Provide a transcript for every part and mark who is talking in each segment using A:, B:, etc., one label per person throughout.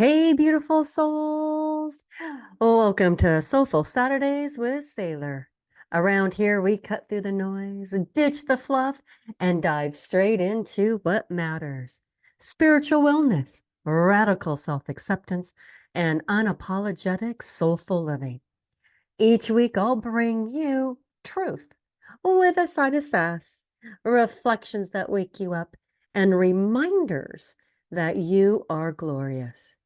A: Hey, beautiful souls. Welcome to Soulful Saturdays with Saylor. Around here, we cut through the noise, ditch the fluff, and dive straight into what matters: spiritual wellness, radical self acceptance, and unapologetic soulful living. Each week, I'll bring you truth with a side of sass, reflections that wake you up, and reminders that you are glorious.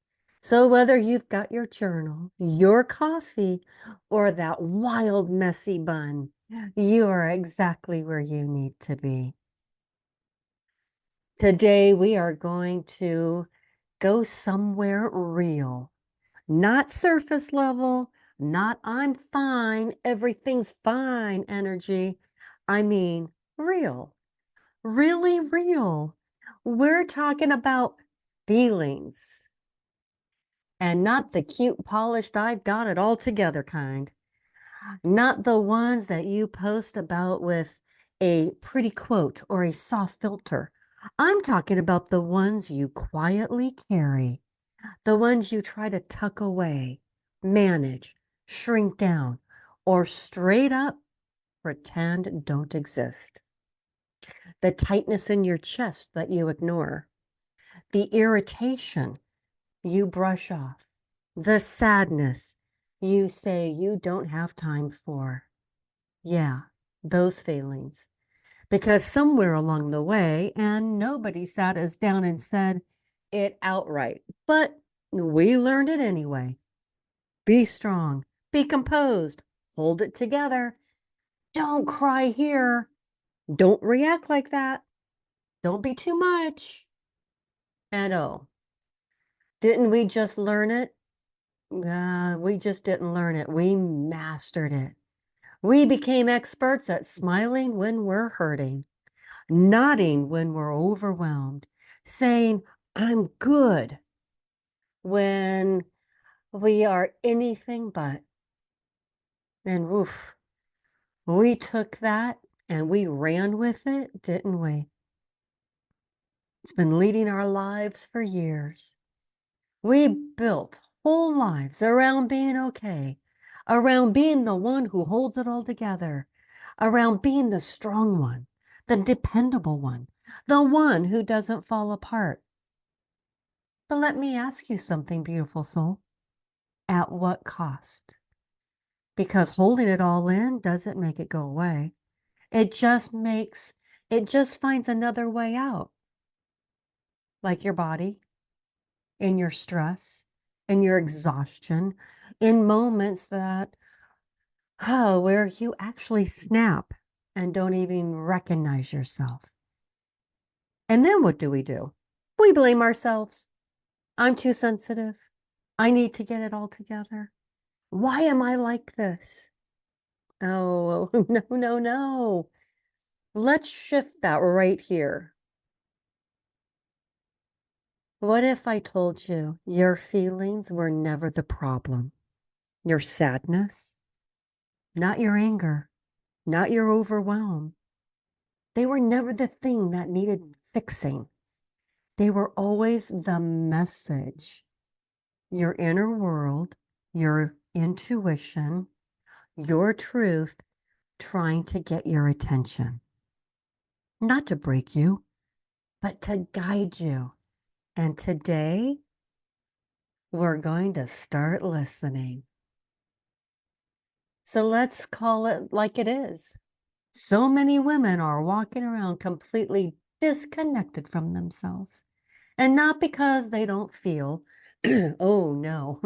A: So, whether you've got your journal, your coffee, or that wild, messy bun, you are exactly where you need to be. Today, we are going to go somewhere real. Not surface level, not I'm fine, everything's fine energy. I mean, real, really real. We're talking about feelings and not the cute, polished, I've got it all together kind. Not the ones that you post about with a pretty quote or a soft filter. I'm talking about the ones you quietly carry, the ones you try to tuck away, manage, shrink down, or straight up pretend don't exist. The tightness in your chest that you ignore, the irritation you brush off, the sadness you say you don't have time for. Yeah, those feelings. Because somewhere along the way, and nobody sat us down and said it outright, but we learned it anyway. Be strong, be composed, hold it together. Don't cry here. Don't react like that. Don't be too much. And oh, didn't we just learn it? We just didn't learn it. We mastered it. We became experts at smiling when we're hurting, nodding when we're overwhelmed, saying, I'm good when we are anything but. And woof, we took that and we ran with it, didn't we? It's been leading our lives for years. We built whole lives around being okay, around being the one who holds it all together, around being the strong one, the dependable one, the one who doesn't fall apart. But let me ask you something, beautiful soul. At what cost? Because holding it all in doesn't make it go away. It just finds another way out, like your body, in your stress, in your exhaustion, in moments that, oh, where you actually snap and don't even recognize yourself. And then what do? We blame ourselves. I'm too sensitive. I need to get it all together. Why am I like this? Oh, no, no, no. Let's shift that right here. What if I told you your feelings were never the problem? Your sadness, not your anger, not your overwhelm. They were never the thing that needed fixing. They were always the message. Your inner world, your intuition, your truth trying to get your attention. Not to break you, but to guide you. And today, we're going to start listening. So let's call it like it is. So many women are walking around completely disconnected from themselves. And not because they don't feel, oh no,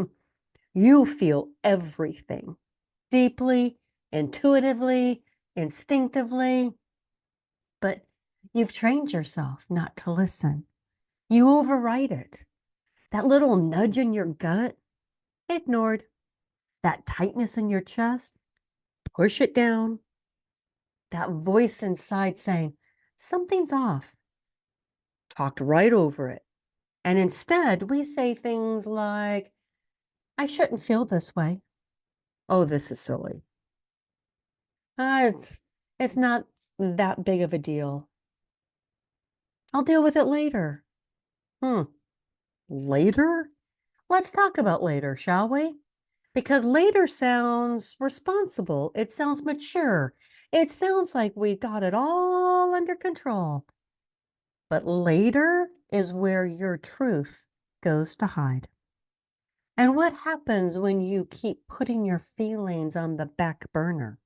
A: you feel everything deeply, intuitively, instinctively, but you've trained yourself not to listen. You override it. That little nudge in your gut, ignored. That tightness in your chest, push it down. That voice inside saying, something's off, talked right over it. And instead, we say things like, I shouldn't feel this way. Oh, this is silly. Ah, it's not that big of a deal. I'll deal with it later. Hmm. Later? Let's talk about later, shall we? Because later sounds responsible. It sounds mature. It sounds like we got it all under control. But later is where your truth goes to hide. And what happens when you keep putting your feelings on the back burner?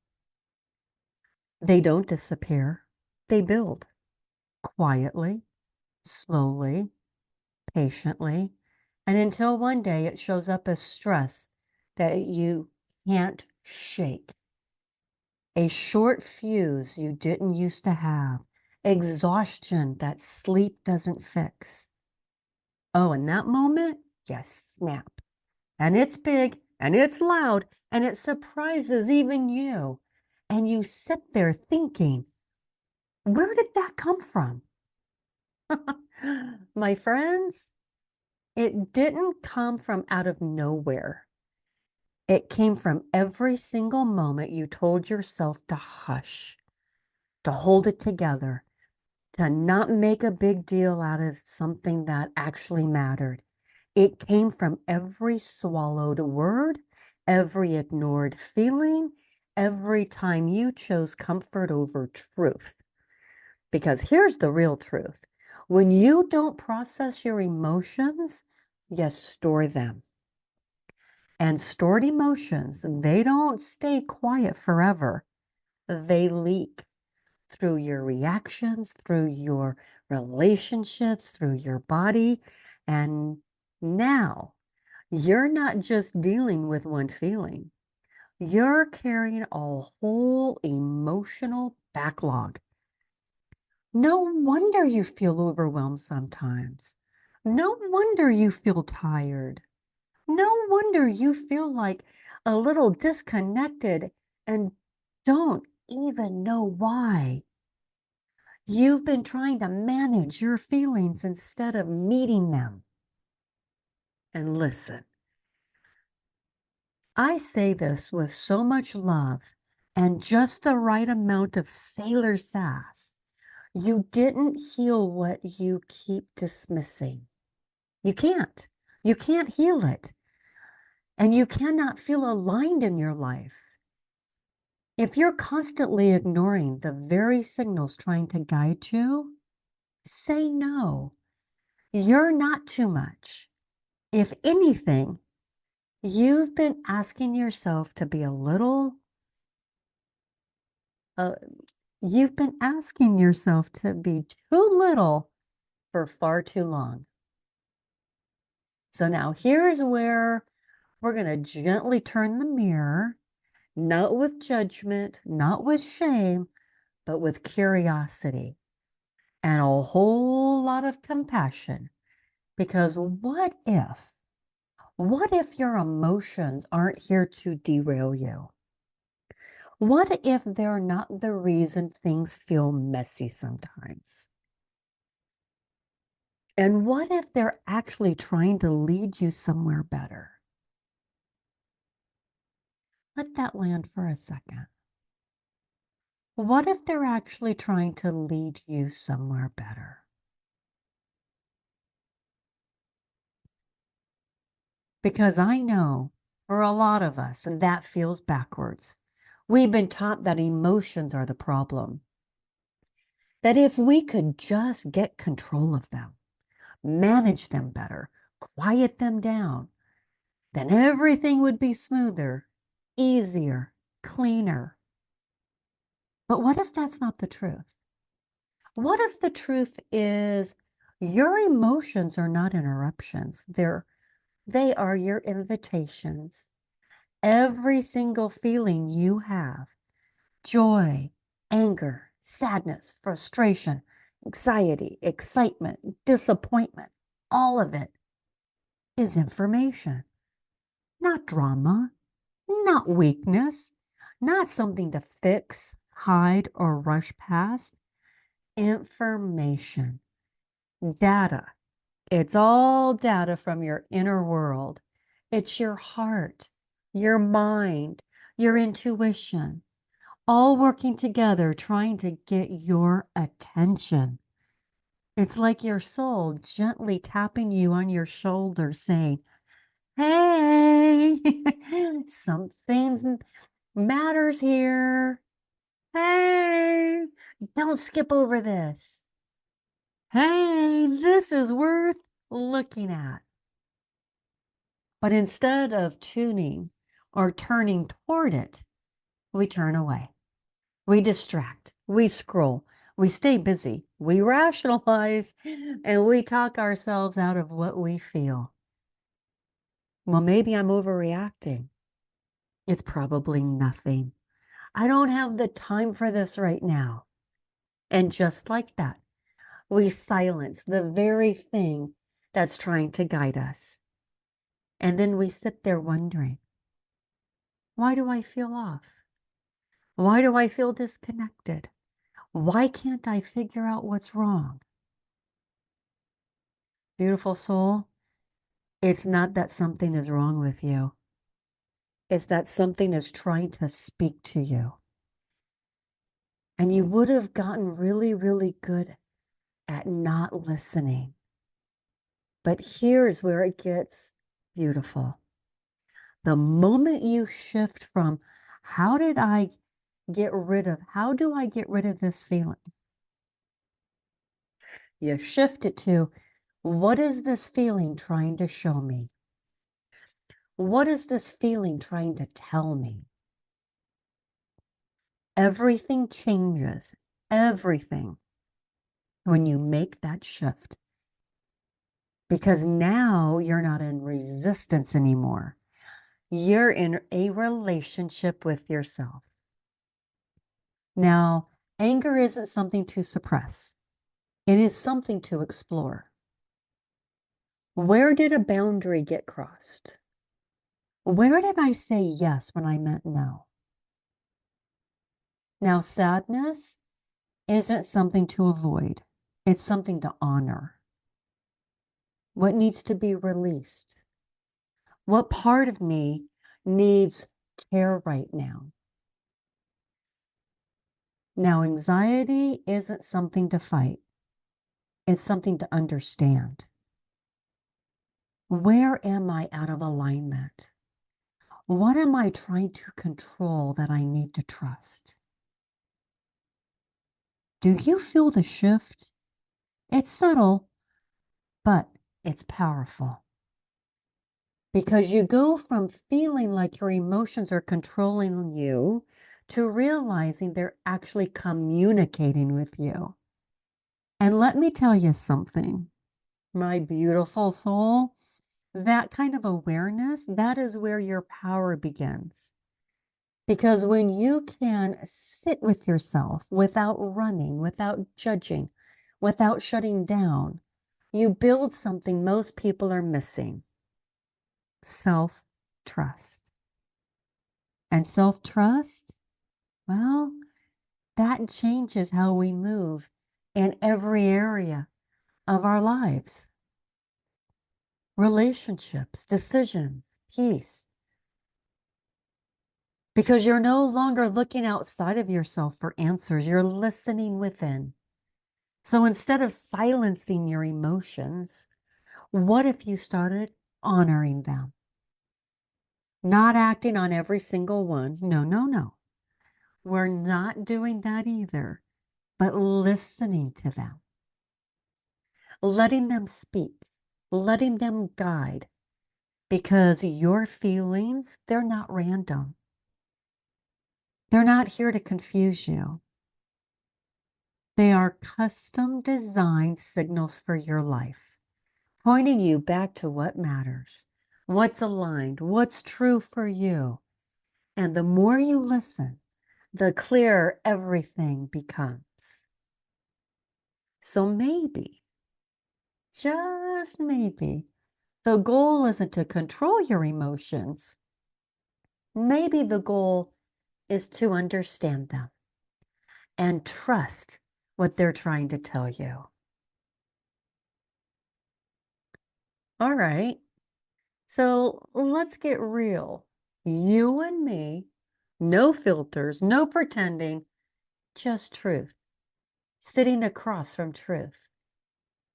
A: They don't disappear. They build quietly, slowly, patiently, and until one day it shows up as stress that you can't shake. A short fuse you didn't used to have, exhaustion that sleep doesn't fix. Oh, in that moment, you snap. And it's big, and it's loud, and it surprises even you. And you sit there thinking, where did that come from? My friends, it didn't come from out of nowhere. It came from every single moment you told yourself to hush, to hold it together, to not make a big deal out of something that actually mattered. It came from every swallowed word, every ignored feeling, every time you chose comfort over truth. Because here's the real truth. When you don't process your emotions, you store them. And stored emotions, they don't stay quiet forever. They leak through your reactions, through your relationships, through your body. And now you're not just dealing with one feeling, you're carrying a whole emotional backlog. No wonder you feel overwhelmed sometimes. No wonder you feel tired. No wonder you feel like a little disconnected and don't even know why. You've been trying to manage your feelings instead of meeting them. And listen, I say this with so much love and just the right amount of sailor sass. You didn't heal what you keep dismissing. You can't. You can't heal it. And you cannot feel aligned in your life. If you're constantly ignoring the very signals trying to guide you, say no. You're not too much. If anything, you've been asking yourself to be a little, uh, you've been asking yourself to be too little for far too long. So now here's where we're going to gently turn the mirror, not with judgment, not with shame, but with curiosity and a whole lot of compassion. Because what if your emotions aren't here to derail you? What if they're not the reason things feel messy sometimes? And what if they're actually trying to lead you somewhere better? Let that land for a second. What if they're actually trying to lead you somewhere better? Because I know for a lot of us, and that feels backwards. We've been taught that emotions are the problem. That if we could just get control of them, manage them better, quiet them down, then everything would be smoother, easier, cleaner. But what if that's not the truth? What if the truth is your emotions are not interruptions? They are your invitations. Every single feeling you have, joy, anger, sadness, frustration, anxiety, excitement, disappointment, all of it is information, not drama, not weakness, not something to fix, hide, or rush past. Information, data. It's all data from your inner world. It's your heart, your mind, your intuition, all working together trying to get your attention. It's like your soul gently tapping you on your shoulder saying, Hey, something matters here. Hey, don't skip over this. Hey, this is worth looking at. But instead of tuning or turning toward it, we turn away. We distract. We scroll. We stay busy. We rationalize and we talk ourselves out of what we feel. Well, maybe I'm overreacting. It's probably nothing. I don't have the time for this right now. And just like that, we silence the very thing that's trying to guide us. And then we sit there wondering, why do I feel off? Why do I feel disconnected? Why can't I figure out what's wrong? Beautiful soul, it's not that something is wrong with you. It's that something is trying to speak to you. And you would have gotten really, really good at not listening. But here's where it gets beautiful. The moment you shift from how do I get rid of this feeling? You shift it to what is this feeling trying to show me? What is this feeling trying to tell me? Everything changes, everything, when you make that shift. Because now you're not in resistance anymore. You're in a relationship with yourself. Now, anger isn't something to suppress. It is something to explore. Where did a boundary get crossed? Where did I say yes when I meant no? Now, sadness isn't something to avoid. It's something to honor. What needs to be released? What part of me needs care right now? Now, anxiety isn't something to fight. It's something to understand. Where am I out of alignment? What am I trying to control that I need to trust? Do you feel the shift? It's subtle, but it's powerful. Because you go from feeling like your emotions are controlling you to realizing they're actually communicating with you. And let me tell you something, my beautiful soul, that kind of awareness, that is where your power begins. Because when you can sit with yourself without running, without judging, without shutting down, you build something most people are missing: self-trust. And self-trust, well, that changes how we move in every area of our lives. Relationships, decisions, peace. Because you're no longer looking outside of yourself for answers, you're listening within. So instead of silencing your emotions, what if you started honoring them? Not acting on every single one. No, no, no. We're not doing that either, but listening to them, letting them speak, letting them guide, because your feelings, they're not random. They're not here to confuse you. They are custom designed signals for your life, pointing you back to what matters, what's aligned, what's true for you. And the more you listen, the clearer everything becomes. So maybe, just maybe, the goal isn't to control your emotions. Maybe the goal is to understand them and trust what they're trying to tell you. All right, so let's get real. You and me, no filters, no pretending, just truth, sitting across from truth.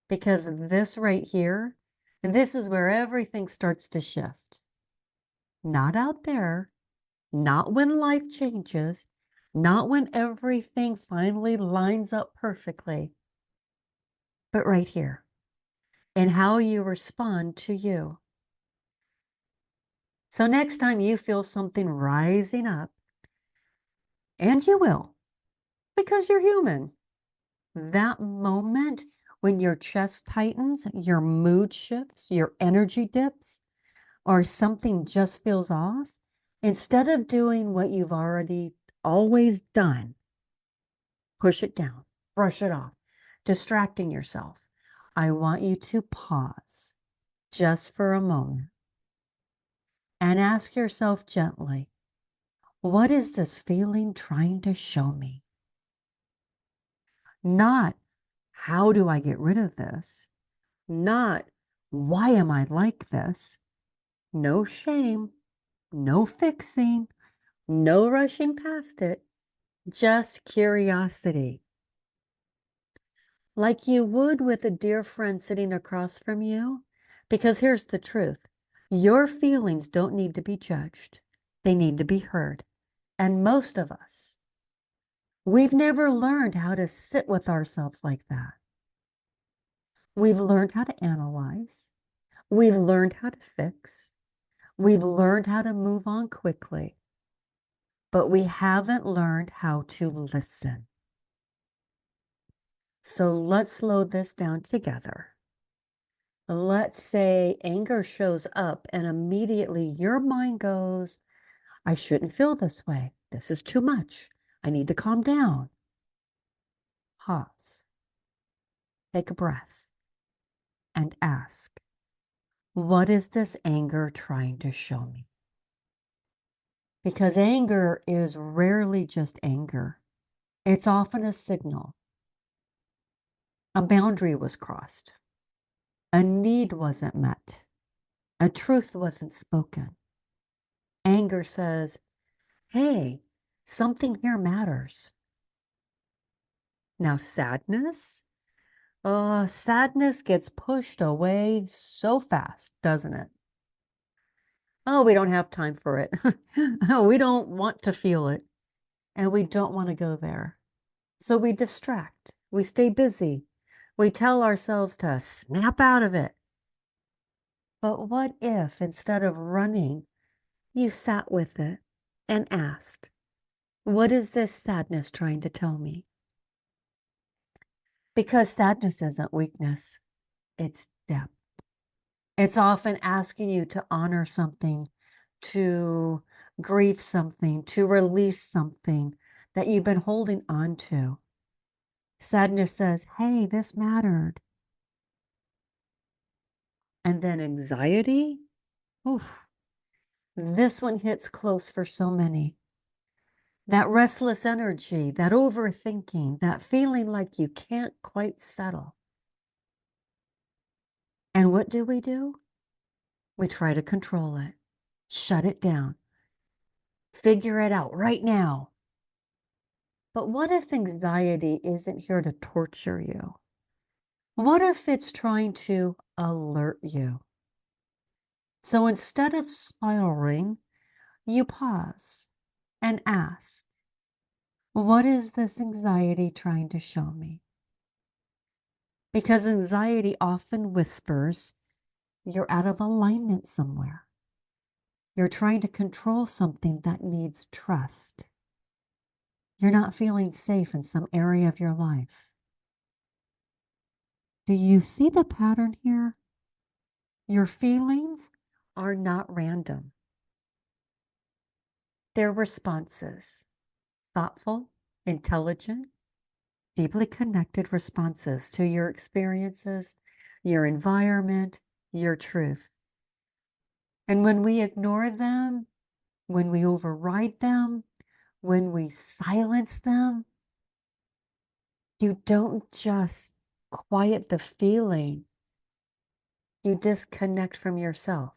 A: Because this right here, And this is where everything starts to shift. Not out there, not when life changes, not when everything finally lines up perfectly, but right here in how you respond to you. So next time you feel something rising up, and you will, because you're human, that moment when your chest tightens, your mood shifts, your energy dips, or something just feels off, instead of doing what you've already always done, push it down, brush it off, distracting yourself. I want you to pause just for a moment and ask yourself gently, what is this feeling trying to show me? Not, how do I get rid of this? Not, why am I like this? No shame, no fixing, no rushing past it, just curiosity. Like you would with a dear friend sitting across from you. Because here's the truth, your feelings don't need to be judged, they need to be heard. And most of us, we've never learned how to sit with ourselves like that. We've learned how to analyze, we've learned how to fix, we've learned how to move on quickly, but we haven't learned how to listen. So let's slow this down together. Let's say anger shows up and immediately your mind goes, I shouldn't feel this way. This is too much. I need to calm down. Pause. Take a breath and ask, what is this anger trying to show me? Because anger is rarely just anger. It's often a signal. A boundary was crossed. A need wasn't met. A truth wasn't spoken. Anger says, hey, something here matters. Now, sadness? Sadness gets pushed away so fast, doesn't it? Oh, we don't have time for it. We don't want to feel it. And we don't want to go there. So we distract. We stay busy. We tell ourselves to snap out of it. But what if instead of running, you sat with it and asked, what is this sadness trying to tell me? Because sadness isn't weakness, it's depth. It's often asking you to honor something, to grieve something, to release something that you've been holding on to. Sadness says, hey, this mattered. And then anxiety, oof, this one hits close for so many. That restless energy, that overthinking, that feeling like you can't quite settle. And what do? We try to control it, shut it down, figure it out right now. But what if anxiety isn't here to torture you? What if it's trying to alert you? So instead of spiraling, you pause and ask, what is this anxiety trying to show me? Because anxiety often whispers, you're out of alignment somewhere. You're trying to control something that needs trust. You're not feeling safe in some area of your life. Do you see the pattern here? Your feelings are not random. They're responses, thoughtful, intelligent, deeply connected responses to your experiences, your environment, your truth. And when we ignore them, when we override them, when we silence them, you don't just quiet the feeling, you disconnect from yourself.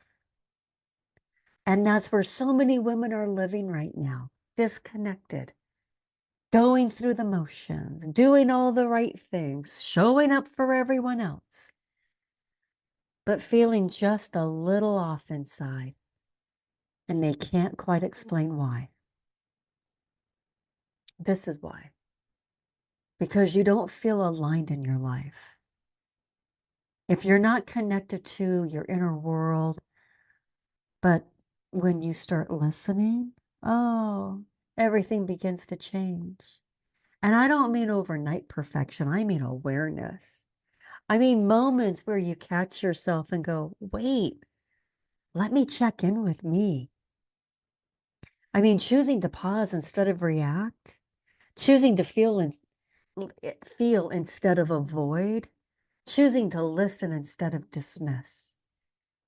A: And that's where so many women are living right now, disconnected, going through the motions, doing all the right things, showing up for everyone else, but feeling just a little off inside, and they can't quite explain why. This is why. Because you don't feel aligned in your life. If you're not connected to your inner world, but when you start listening, oh, everything begins to change. And I don't mean overnight perfection, I mean awareness. I mean moments where you catch yourself and go, wait, let me check in with me. I mean, choosing to pause instead of react, choosing to feel instead of avoid, choosing to listen instead of dismiss.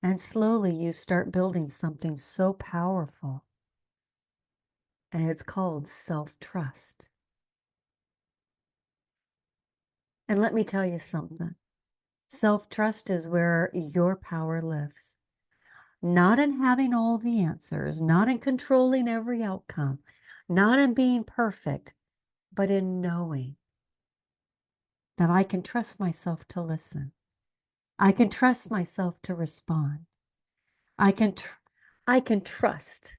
A: And slowly you start building something so powerful. And it's called self-trust. And let me tell you something. Self-trust is where your power lives. Not in having all the answers, not in controlling every outcome, not in being perfect, but in knowing that I can trust myself to listen. I can trust myself to respond. I can trust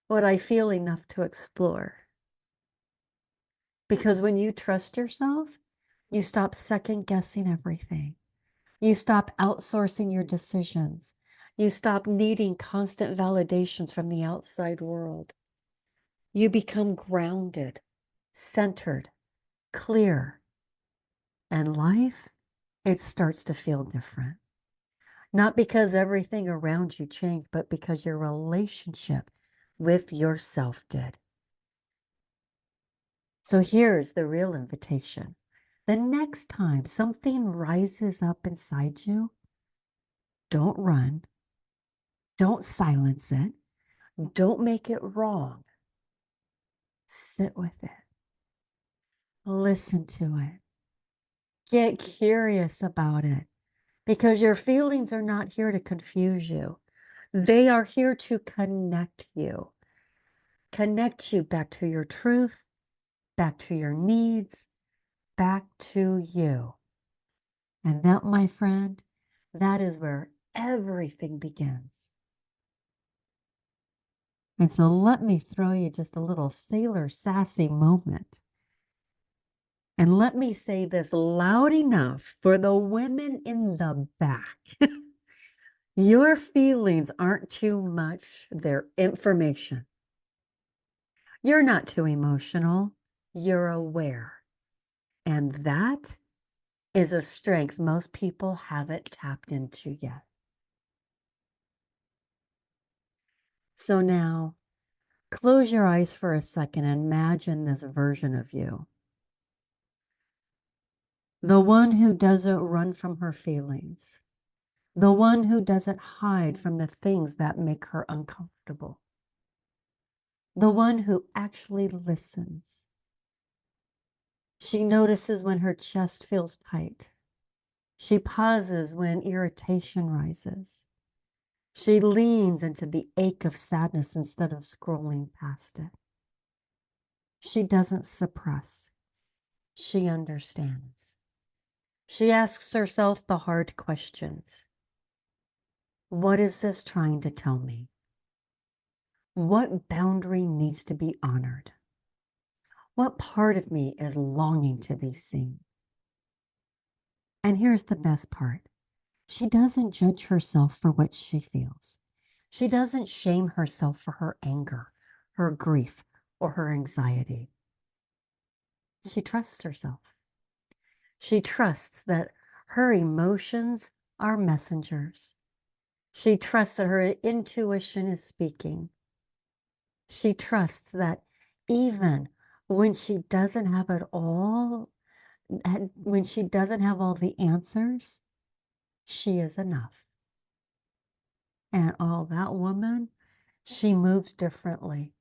A: what I feel enough to explore. Because when you trust yourself, you stop second guessing everything. You stop outsourcing your decisions. You stop needing constant validations from the outside world. You become grounded, centered, clear. And life, it starts to feel different. Not because everything around you changed, but because your relationship with yourself did. So here's the real invitation. The next time something rises up inside you, don't run, don't silence it, don't make it wrong. Sit with it, listen to it, get curious about it, because your feelings are not here to confuse you. They are here to connect you back to your truth, back to your needs, back to you. And that, my friend, that is where everything begins. And so let me throw you just a little Saylor sassy moment. And let me say this loud enough for the women in the back. Your feelings aren't too much, they're information. You're not too emotional, you're aware. And that is a strength most people haven't tapped into yet. So now, close your eyes for a second and imagine this version of you. The one who doesn't run from her feelings. The one who doesn't hide from the things that make her uncomfortable. The one who actually listens. She notices when her chest feels tight. She pauses when irritation rises. She leans into the ache of sadness instead of scrolling past it. She doesn't suppress. She understands. She asks herself the hard questions. What is this trying to tell me? What boundary needs to be honored? What part of me is longing to be seen? And here's the best part. She doesn't judge herself for what she feels. She doesn't shame herself for her anger, her grief, or her anxiety. She trusts herself. She trusts that her emotions are messengers. She trusts that her intuition is speaking. She trusts that even when she doesn't have it all, when she doesn't have all the answers, she is enough. And oh, that woman, she moves differently.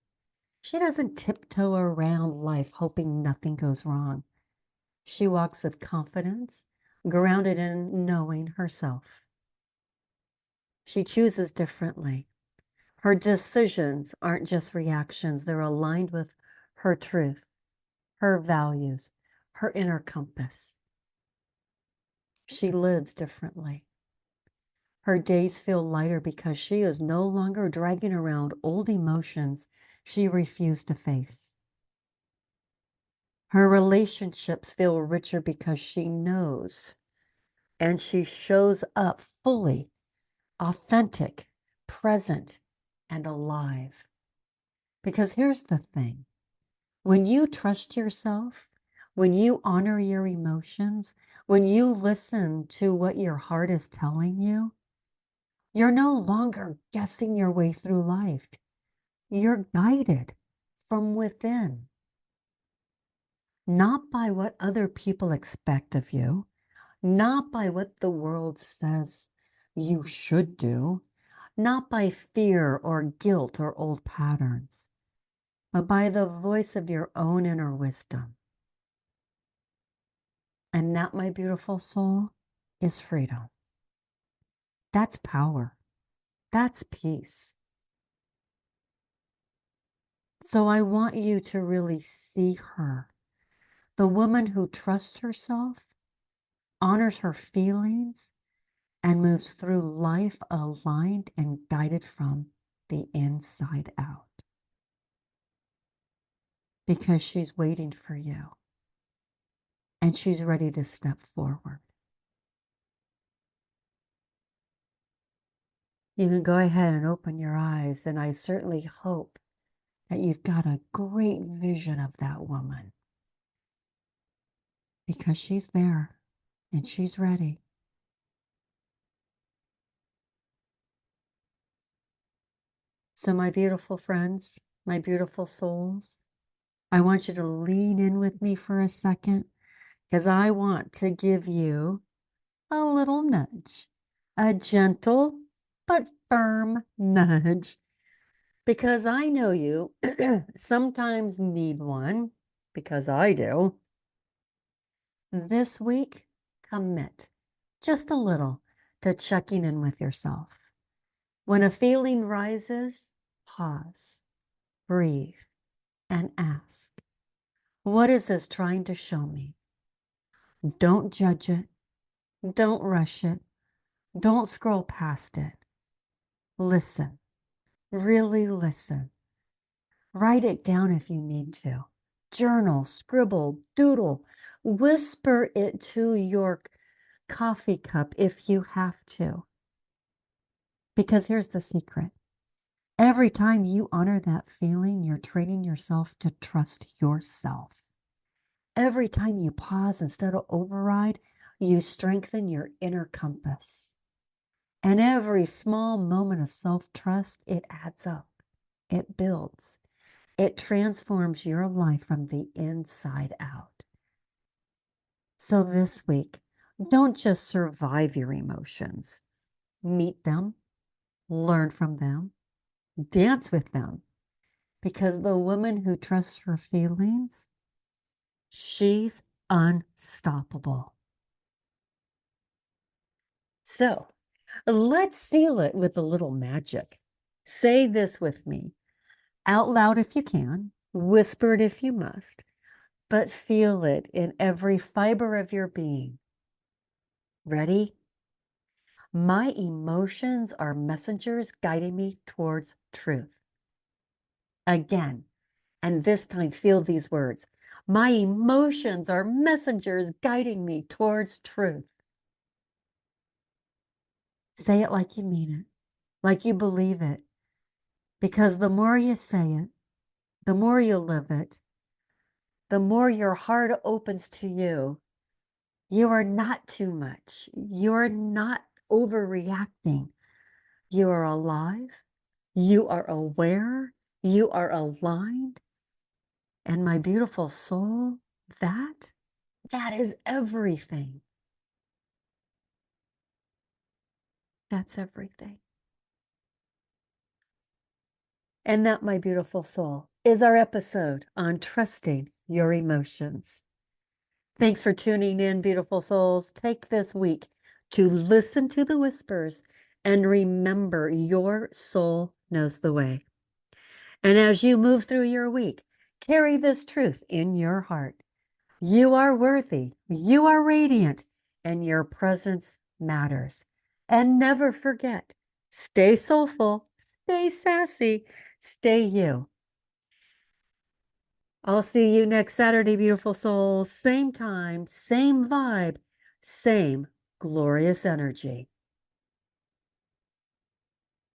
A: She doesn't tiptoe around life hoping nothing goes wrong. She walks with confidence, grounded in knowing herself. She chooses differently. Her decisions aren't just reactions, they're aligned with her truth, her values, her inner compass. She lives differently. Her days feel lighter because she is no longer dragging around old emotions she refused to face. Her relationships feel richer because she knows and she shows up fully, authentic, present, and alive. Because here's the thing. When you trust yourself, when you honor your emotions, when you listen to what your heart is telling you, you're no longer guessing your way through life. You're guided from within, not by what other people expect of you, not by what the world says you should do, not by fear or guilt or old patterns, but by the voice of your own inner wisdom. And that, my beautiful soul, is freedom. That's power. That's peace. So I want you to really see her, the woman who trusts herself, honors her feelings, and moves through life aligned and guided from the inside out. Because she's waiting for you and she's ready to step forward. You can go ahead and open your eyes, and I certainly hope that you've got a great vision of that woman, because she's there and she's ready. So my beautiful friends, my beautiful souls, I want you to lean in with me for a second, because I want to give you a little nudge, a gentle but firm nudge, because I know you sometimes need one, because I do. This week, commit just a little to checking in with yourself. When a feeling rises, pause, breathe, and ask, what is this trying to show me? Don't judge it. Don't rush it. Don't scroll past it. Listen. Really listen. Write it down if you need to. Journal, scribble, doodle. Whisper it to your coffee cup if you have to. Because here's the secret. Every time you honor that feeling, you're training yourself to trust yourself. Every time you pause instead of override, you strengthen your inner compass. And every small moment of self-trust, it adds up. It builds. It transforms your life from the inside out. So this week, don't just survive your emotions. Meet them, learn from them, dance with them. Because the woman who trusts her feelings, she's unstoppable. So let's seal it with a little magic. Say this with me, out loud if you can, whisper it if you must, but feel it in every fiber of your being. Ready? My emotions are messengers guiding me towards truth. Again, and this time feel these words. My emotions are messengers guiding me towards truth. Say it like you mean it, like you believe it. Because the more you say it, the more you live it, the more your heart opens to you. You are not too much. You're not overreacting. You are alive. You are aware. You are aligned. And my beautiful soul, that is everything. That's everything. And that, my beautiful soul, is our episode on trusting your emotions. Thanks for tuning in, beautiful souls. Take this week to listen to the whispers and remember your soul knows the way. And as you move through your week, carry this truth in your heart. You are worthy, you are radiant, and your presence matters. And never forget, stay soulful, stay sassy, stay you. I'll see you next Saturday, beautiful souls. Same time, same vibe, same glorious energy.